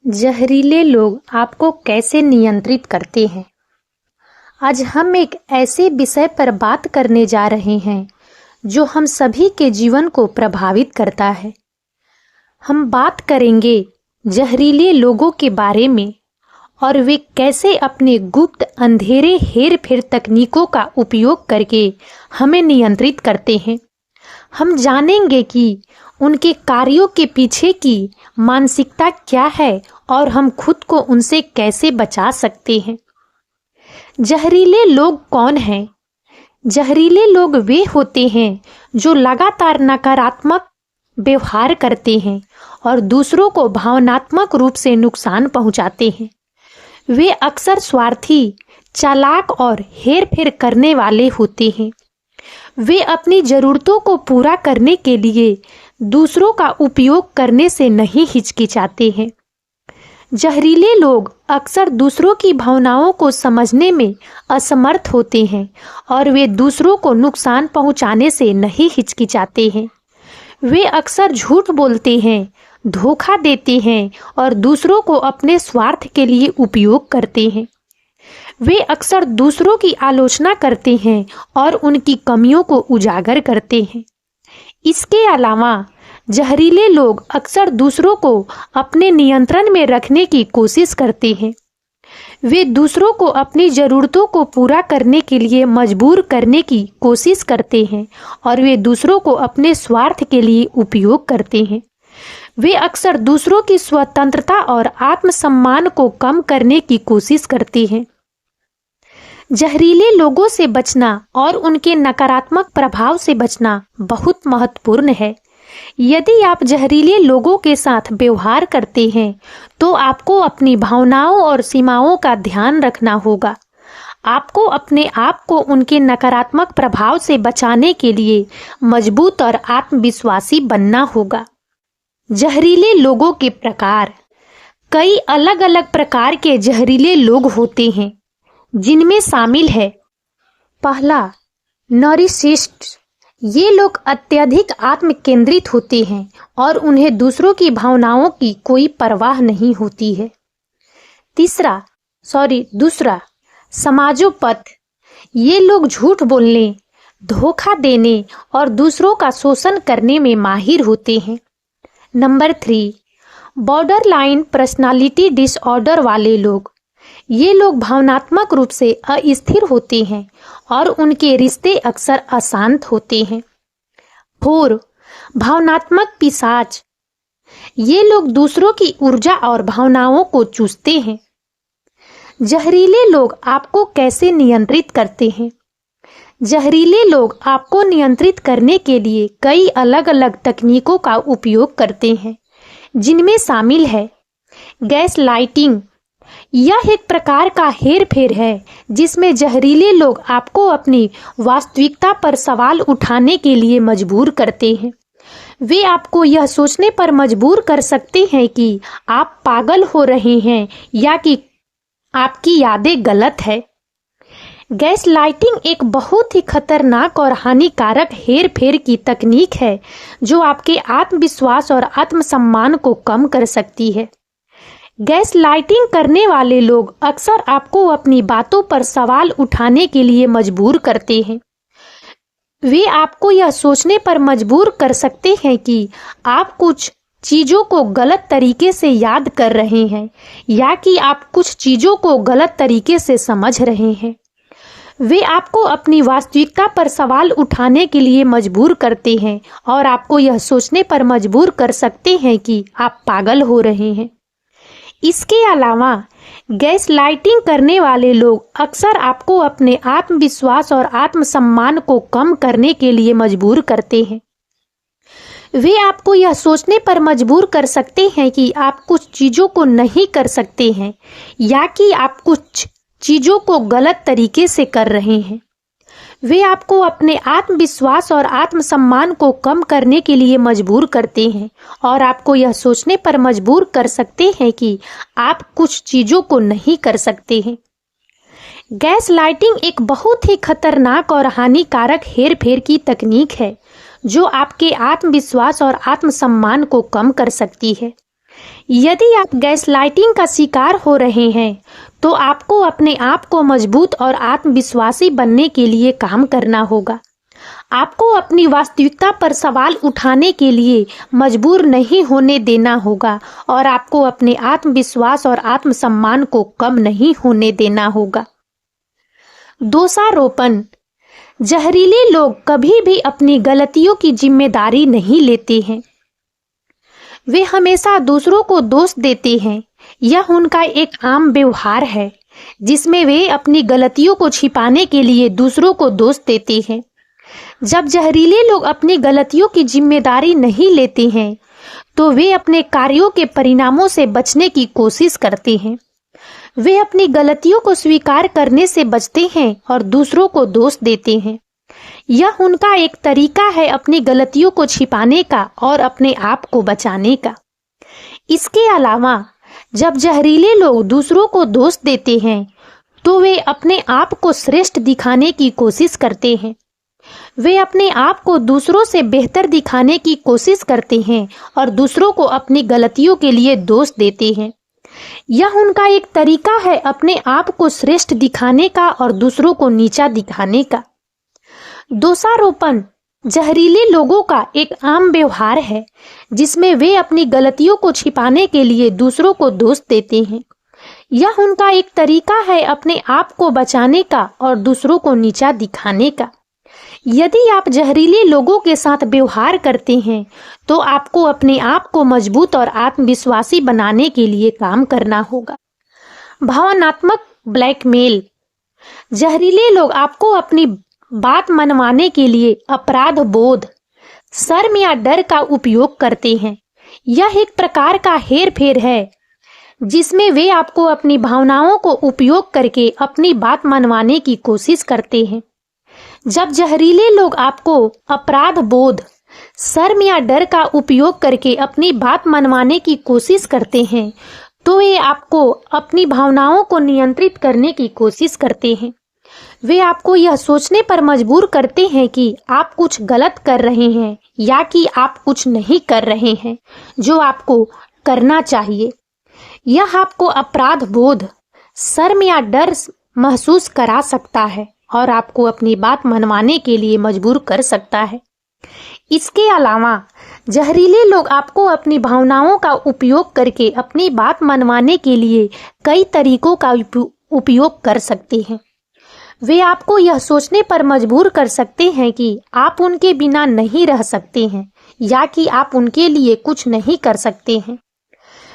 जहरीले लोग आपको कैसे नियंत्रित करते हैं? आज हम एक ऐसे विषय पर बात करने जा रहे हैं जो हम सभी के जीवन को प्रभावित करता है। हम बात करेंगे जहरीले लोगों के बारे में और वे कैसे अपने गुप्त अंधेरे हेर-फेर तकनीकों का उपयोग करके हमें नियंत्रित करते हैं। हम जानेंगे कि उनके कार्यों के पीछे की मानसिकता क्या है और हम खुद को उनसे कैसे बचा सकते हैं। जहरीले लोग कौन हैं? जहरीले लोग वे होते हैं जो लगातार नकारात्मक व्यवहार करते हैं और दूसरों को भावनात्मक रूप से नुकसान पहुंचाते हैं। वे अक्सर स्वार्थी, चालाक और हेर-फेर करने वाले होते हैं। वे अपनी जरूरतों को पूरा करने के लिए दूसरों का उपयोग करने से नहीं हिचकिचाते हैं। जहरीले लोग अक्सर दूसरों की भावनाओं को समझने में असमर्थ होते हैं और वे दूसरों को नुकसान पहुंचाने से नहीं हिचकिचाते हैं। वे अक्सर झूठ बोलते हैं, धोखा देते हैं और दूसरों को अपने स्वार्थ के लिए उपयोग करते हैं। वे अक्सर दूसरों की आलोचना करते हैं और उनकी कमियों को उजागर करते हैं। इसके अलावा जहरीले लोग अक्सर दूसरों को अपने नियंत्रण में रखने की कोशिश करते हैं। वे दूसरों को अपनी ज़रूरतों को पूरा करने के लिए मजबूर करने की कोशिश करते हैं और वे दूसरों को अपने स्वार्थ के लिए उपयोग करते हैं। वे अक्सर दूसरों की स्वतंत्रता और आत्मसम्मान को कम करने की कोशिश करते हैं। जहरीले लोगों से बचना और उनके नकारात्मक प्रभाव से बचना बहुत महत्वपूर्ण है। यदि आप जहरीले लोगों के साथ व्यवहार करते हैं तो आपको अपनी भावनाओं और सीमाओं का ध्यान रखना होगा। आपको अपने आप को उनके नकारात्मक प्रभाव से बचाने के लिए मजबूत और आत्मविश्वासी बनना होगा। जहरीले लोगों के प्रकार। कई अलग-अलग प्रकार के जहरीले लोग होते हैं जिनमें शामिल है। पहला, नार्सिसिस्ट। ये लोग अत्यधिक आत्म केंद्रित होते हैं और उन्हें दूसरों की भावनाओं की कोई परवाह नहीं होती है। दूसरा, समाजोपत। ये लोग झूठ बोलने, धोखा देने और दूसरों का शोषण करने में माहिर होते हैं। नंबर 3, बॉर्डरलाइन पर्सनालिटी डिसऑर्डर वाले लोग। ये लोग भावनात्मक रूप से अस्थिर होते हैं और उनके रिश्ते अक्सर अशांत होते हैं। 4, भावनात्मक पिशाच। ये लोग दूसरों की ऊर्जा और भावनाओं को चूसते हैं। जहरीले लोग आपको कैसे नियंत्रित करते हैं? जहरीले लोग आपको नियंत्रित करने के लिए कई अलग-अलग तकनीकों का उपयोग करते हैं जिनमें शामिल है गैस लाइटिंग। यह एक प्रकार का हेर-फेर है जिसमें जहरीले लोग आपको अपनी वास्तविकता पर सवाल उठाने के लिए मजबूर करते हैं। वे आपको यह सोचने पर मजबूर कर सकते हैं कि आप पागल हो रहे हैं या कि आपकी यादें गलत है। गैस लाइटिंग एक बहुत ही खतरनाक और हानिकारक हेर-फेर की तकनीक है जो आपके आत्मविश्वास और आत्मसम्मान को कम कर सकती है। गैस लाइटिंग करने वाले लोग अक्सर आपको अपनी बातों पर सवाल उठाने के लिए मजबूर करते हैं। वे आपको यह सोचने पर मजबूर कर सकते हैं कि आप कुछ चीज़ों को गलत तरीके से याद कर रहे हैं या कि आप कुछ चीज़ों को गलत तरीके से समझ रहे हैं। वे आपको अपनी वास्तविकता पर सवाल उठाने के लिए मजबूर करते हैं और आपको यह सोचने पर मजबूर कर सकते हैं कि आप पागल हो रहे हैं। इसके अलावा गैस लाइटिंग करने वाले लोग अक्सर आपको अपने आत्मविश्वास और आत्मसम्मान को कम करने के लिए मजबूर करते हैं। वे आपको यह सोचने पर मजबूर कर सकते हैं कि आप कुछ चीज़ों को नहीं कर सकते हैं या कि आप कुछ चीज़ों को गलत तरीके से कर रहे हैं। वे आपको अपने आत्मविश्वास और आत्मसम्मान को कम करने के लिए मजबूर करते हैं और आपको यह सोचने पर मजबूर कर सकते हैं कि आप कुछ चीज़ों को नहीं कर सकते हैं। गैस लाइटिंग एक बहुत ही खतरनाक और हानिकारक हेर-फेर की तकनीक है जो आपके आत्मविश्वास और आत्मसम्मान को कम कर सकती है। यदि आप गैसलाइटिंग का शिकार हो रहे हैं तो आपको अपने आप को मजबूत और आत्मविश्वासी बनने के लिए काम करना होगा। आपको अपनी वास्तविकता पर सवाल उठाने के लिए मजबूर नहीं होने देना होगा और आपको अपने आत्मविश्वास और आत्मसम्मान को कम नहीं होने देना होगा। दोषारोपण। जहरीले लोग कभी भी अपनी गलतियों की जिम्मेदारी नहीं लेते हैं। वे हमेशा दूसरों को दोष देते हैं। यह उनका एक आम व्यवहार है जिसमें वे अपनी गलतियों को छिपाने के लिए दूसरों को दोष देते हैं। जब जहरीले लोग अपनी गलतियों की जिम्मेदारी नहीं लेते हैं तो वे अपने कार्यों के परिणामों से बचने की कोशिश करते हैं। वे अपनी गलतियों को स्वीकार करने से बचते हैं और दूसरों को दोष देते हैं। यह उनका एक तरीका है अपनी गलतियों को छिपाने का और अपने आप को बचाने का। इसके अलावा जब जहरीले लोग दूसरों को दोष देते हैं तो वे अपने आप को श्रेष्ठ दिखाने की कोशिश करते हैं। वे अपने आप को दूसरों से बेहतर दिखाने की कोशिश करते हैं और दूसरों को अपनी गलतियों के लिए दोष देते हैं। यह उनका एक तरीका है अपने आप को श्रेष्ठ दिखाने का और दूसरों को नीचा दिखाने का। दोषारोपण जहरीले लोगों का एक आम व्यवहार है जिसमें वे अपनी गलतियों को छिपाने के लिए दूसरों को दोष देते हैं। यह उनका एक तरीका है अपने आप को बचाने का और दूसरों को नीचा दिखाने का। यदि आप जहरीले लोगों के साथ व्यवहार करते हैं तो आपको अपने आप को मजबूत और आत्मविश्वासी बनाने के लिए काम करना होगा। भावनात्मक ब्लैकमेल। जहरीले लोग आपको अपनी बात मनवाने के लिए अपराध बोध, शर्म या डर का उपयोग करते हैं। यह एक प्रकार का हेरफेर है जिसमें वे आपको अपनी भावनाओं को उपयोग करके अपनी बात मनवाने की कोशिश करते हैं। जब जहरीले लोग आपको अपराध बोध, शर्म या डर का उपयोग करके अपनी बात मनवाने की कोशिश करते हैं तो वे आपको अपनी भावनाओं को नियंत्रित करने की कोशिश करते हैं। वे आपको यह सोचने पर मजबूर करते हैं कि आप कुछ गलत कर रहे हैं या कि आप कुछ नहीं कर रहे हैं जो आपको करना चाहिए। यह आपको अपराध बोध, शर्म या डर महसूस करा सकता है और आपको अपनी बात मनवाने के लिए मजबूर कर सकता है। इसके अलावा जहरीले लोग आपको अपनी भावनाओं का उपयोग करके अपनी बात मनवाने के लिए कई तरीकों का उपयोग कर सकते हैं। वे आपको यह सोचने पर मजबूर कर सकते हैं कि आप उनके बिना नहीं रह सकते हैं या कि आप उनके लिए कुछ नहीं कर सकते हैं।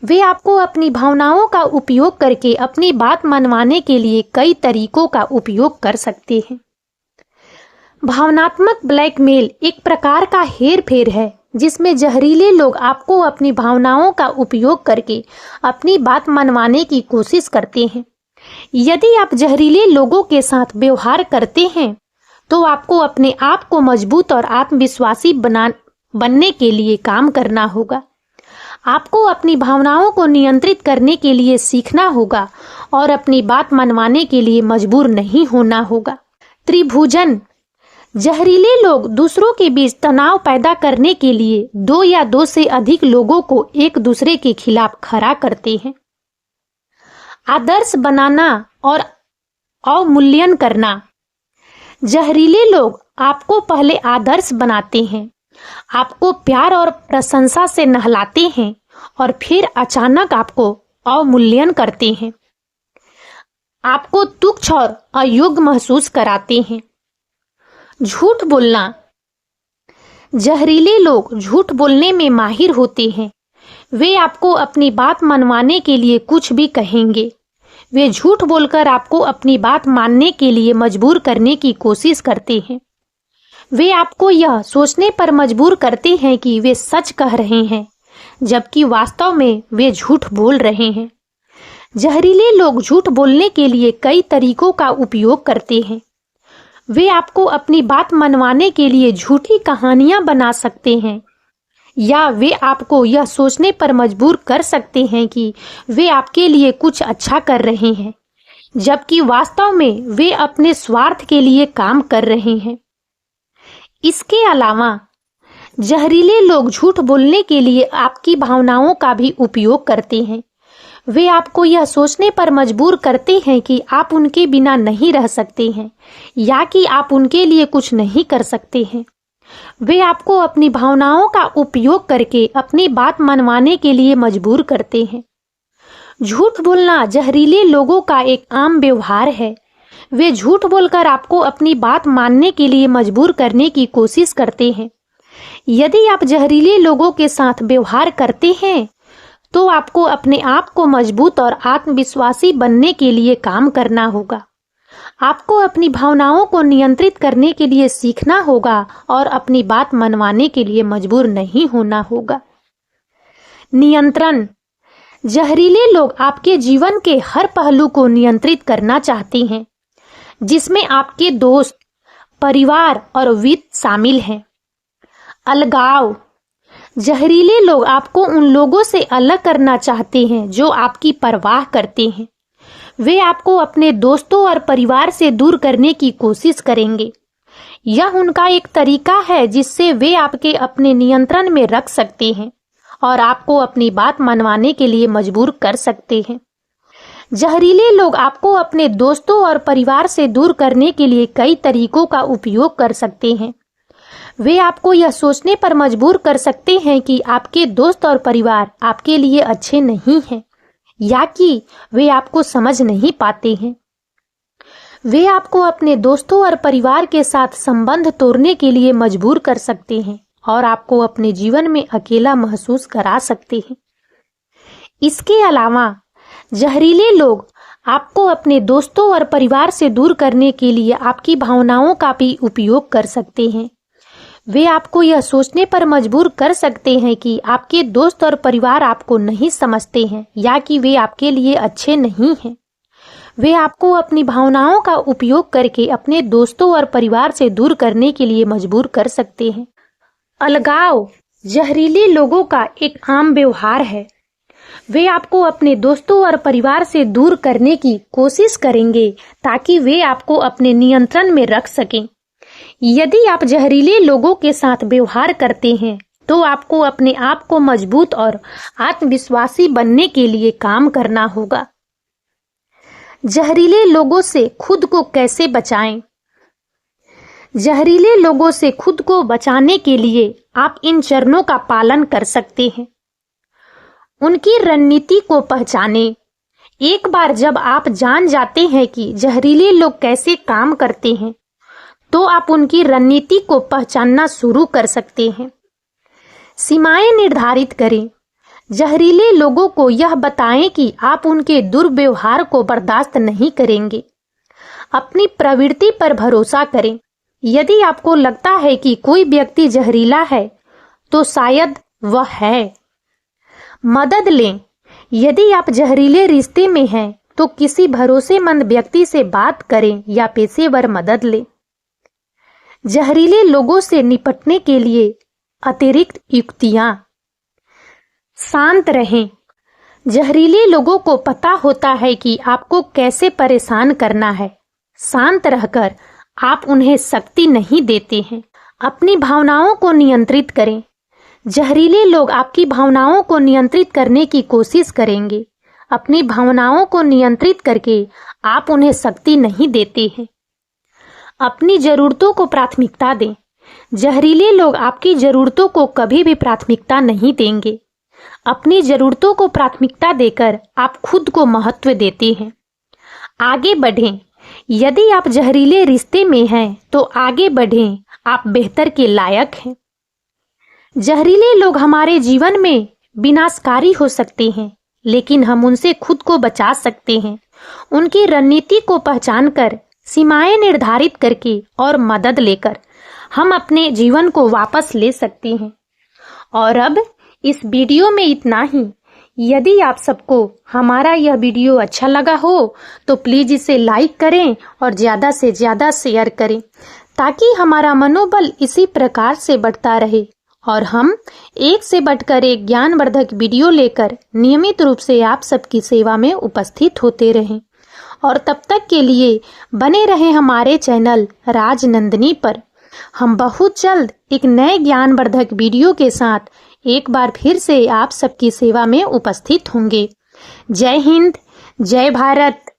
वे आपको अपनी भावनाओं का उपयोग करके अपनी बात मनवाने के लिए कई तरीकों का उपयोग कर सकते हैं। भावनात्मक ब्लैकमेल एक प्रकार का हेरफेर है जिसमें जहरीले लोग आपको अपनी भावनाओं का उपयोग करके अपनी बात मनवाने की कोशिश करते हैं। यदि आप जहरीले लोगों के साथ व्यवहार करते हैं तो आपको अपने आप को मजबूत और आत्मविश्वासी बनने के लिए काम करना होगा। आपको अपनी भावनाओं को नियंत्रित करने के लिए सीखना होगा और अपनी बात मनवाने के लिए मजबूर नहीं होना होगा। त्रिभुजन। जहरीले लोग दूसरों के बीच तनाव पैदा करने के लिए दो या दो से अधिक लोगों को एक दूसरे के खिलाफ खड़ा करते हैं। आदर्श बनाना और अवमूल्यन करना। जहरीले लोग आपको पहले आदर्श बनाते हैं, आपको प्यार और प्रशंसा से नहलाते हैं और फिर अचानक आपको अवमूल्यन करते हैं, आपको तुच्छ और अयोग्य महसूस कराते हैं। झूठ बोलना। जहरीले लोग झूठ बोलने में माहिर होते हैं। वे आपको अपनी बात मनवाने के लिए कुछ भी कहेंगे। वे झूठ बोलकर आपको अपनी बात मानने के लिए मजबूर करने की कोशिश करते हैं। वे आपको यह सोचने पर मजबूर करते हैं कि वे सच कह रहे हैं, जबकि वास्तव में वे झूठ बोल रहे हैं। जहरीले लोग झूठ बोलने के लिए कई तरीकों का उपयोग करते हैं। वे आपको अपनी बात मनवाने के लिए झूठी कहानियां बना सकते हैं या वे आपको यह सोचने पर मजबूर कर सकते हैं कि वे आपके लिए कुछ अच्छा कर रहे हैं, जबकि वास्तव में वे अपने स्वार्थ के लिए काम कर रहे हैं। इसके अलावा जहरीले लोग झूठ बोलने के लिए आपकी भावनाओं का भी उपयोग करते हैं। वे आपको यह सोचने पर मजबूर करते हैं कि आप उनके बिना नहीं रह सकते हैं या कि आप उनके लिए कुछ नहीं कर सकते हैं। वे आपको अपनी भावनाओं का उपयोग करके अपनी बात मनवाने के लिए मजबूर करते हैं। झूठ बोलना जहरीले लोगों का एक आम व्यवहार है। वे झूठ बोलकर आपको अपनी बात मानने के लिए मजबूर करने की कोशिश करते हैं। यदि आप जहरीले लोगों के साथ व्यवहार करते हैं तो आपको अपने आप को मजबूत और आत्मविश्वासी बनने के लिए काम करना होगा। आपको अपनी भावनाओं को नियंत्रित करने के लिए सीखना होगा और अपनी बात मनवाने के लिए मजबूर नहीं होना होगा। नियंत्रण। जहरीले लोग आपके जीवन के हर पहलू को नियंत्रित करना चाहते हैं, जिसमें आपके दोस्त, परिवार और वित्त शामिल हैं। अलगाव। जहरीले लोग आपको उन लोगों से अलग करना चाहते हैं जो आपकी परवाह करते हैं। वे आपको अपने दोस्तों और परिवार से दूर करने की कोशिश करेंगे। यह उनका एक तरीका है जिससे वे आपके अपने नियंत्रण में रख सकते हैं और आपको अपनी बात मनवाने के लिए मजबूर कर सकते हैं। जहरीले लोग आपको अपने दोस्तों और परिवार से दूर करने के लिए कई तरीकों का उपयोग कर सकते हैं। वे आपको यह सोचने पर मजबूर कर सकते हैं कि आपके दोस्त और परिवार आपके लिए अच्छे नहीं हैं या कि वे आपको समझ नहीं पाते हैं। वे आपको अपने दोस्तों और परिवार के साथ संबंध तोड़ने के लिए मजबूर कर सकते हैं और आपको अपने जीवन में अकेला महसूस करा सकते हैं। इसके अलावा जहरीले लोग आपको अपने दोस्तों और परिवार से दूर करने के लिए आपकी भावनाओं का भी उपयोग कर सकते हैं। वे आपको यह सोचने पर मजबूर कर सकते हैं कि आपके दोस्त और परिवार आपको नहीं समझते हैं या कि वे आपके लिए अच्छे नहीं हैं। वे आपको अपनी भावनाओं का उपयोग करके अपने दोस्तों और परिवार से दूर करने के लिए मजबूर कर सकते हैं। अलगाव जहरीले लोगों का एक आम व्यवहार है। वे आपको अपने दोस्तों और परिवार से दूर करने की कोशिश करेंगे ताकि वे आपको अपने नियंत्रण में रख सकें। यदि आप जहरीले लोगों के साथ व्यवहार करते हैं तो आपको अपने आप को मजबूत और आत्मविश्वासी बनने के लिए काम करना होगा। जहरीले लोगों से खुद को कैसे बचाएं? जहरीले लोगों से खुद को बचाने के लिए आप इन चरणों का पालन कर सकते हैं। उनकी रणनीति को पहचानें। एक बार जब आप जान जाते हैं कि जहरीले लोग कैसे काम करते हैं, तो आप उनकी रणनीति को पहचानना शुरू कर सकते हैं। सीमाएं निर्धारित करें। जहरीले लोगों को यह बताएं कि आप उनके दुर्व्यवहार को बर्दाश्त नहीं करेंगे। अपनी प्रवृत्ति पर भरोसा करें। यदि आपको लगता है कि कोई व्यक्ति जहरीला है, तो शायद वह है। मदद लें। यदि आप जहरीले रिश्ते में हैं, तो किसी भरोसेमंद व्यक्ति से बात करें या पेशेवर मदद लें। जहरीले लोगों से निपटने के लिए अतिरिक्त युक्तियां। शांत रहें। जहरीले लोगों को पता होता है कि आपको कैसे परेशान करना है। शांत रहकर आप उन्हें शक्ति नहीं देते हैं। अपनी भावनाओं को नियंत्रित करें। जहरीले लोग आपकी भावनाओं को नियंत्रित करने की कोशिश करेंगे। अपनी भावनाओं को नियंत्रित करके आप उन्हें शक्ति नहीं देते हैं। अपनी जरूरतों को प्राथमिकता दें। जहरीले लोग आपकी जरूरतों को कभी भी प्राथमिकता नहीं देंगे। अपनी जरूरतों को प्राथमिकता देकर आप खुद को महत्व देते हैं। आगे बढ़ें। यदि आप जहरीले रिश्ते में हैं, तो आगे बढ़ें। आप बेहतर के लायक हैं। जहरीले लोग हमारे जीवन में विनाशकारी हो सकते हैं, लेकिन हम उनसे खुद को बचा सकते हैं। उनकी रणनीति को पहचानकर, सीमाएं निर्धारित करके और मदद लेकर हम अपने जीवन को वापस ले सकते हैं। और अब इस वीडियो में इतना ही। यदि आप सबको हमारा यह वीडियो अच्छा लगा हो तो प्लीज इसे लाइक करें और ज़्यादा से ज़्यादा शेयर करें, ताकि हमारा मनोबल इसी प्रकार से बढ़ता रहे और हम एक से बढ़कर एक ज्ञानवर्धक वीडियो लेकर नियमित रूप से आप सबकी सेवा में उपस्थित होते रहें। और तब तक के लिए बने रहें हमारे चैनल राजनंदिनी पर। हम बहुत जल्द एक नए ज्ञानवर्धक वीडियो के साथ एक बार फिर से आप सबकी सेवा में उपस्थित होंगे। जय हिंद, जय भारत।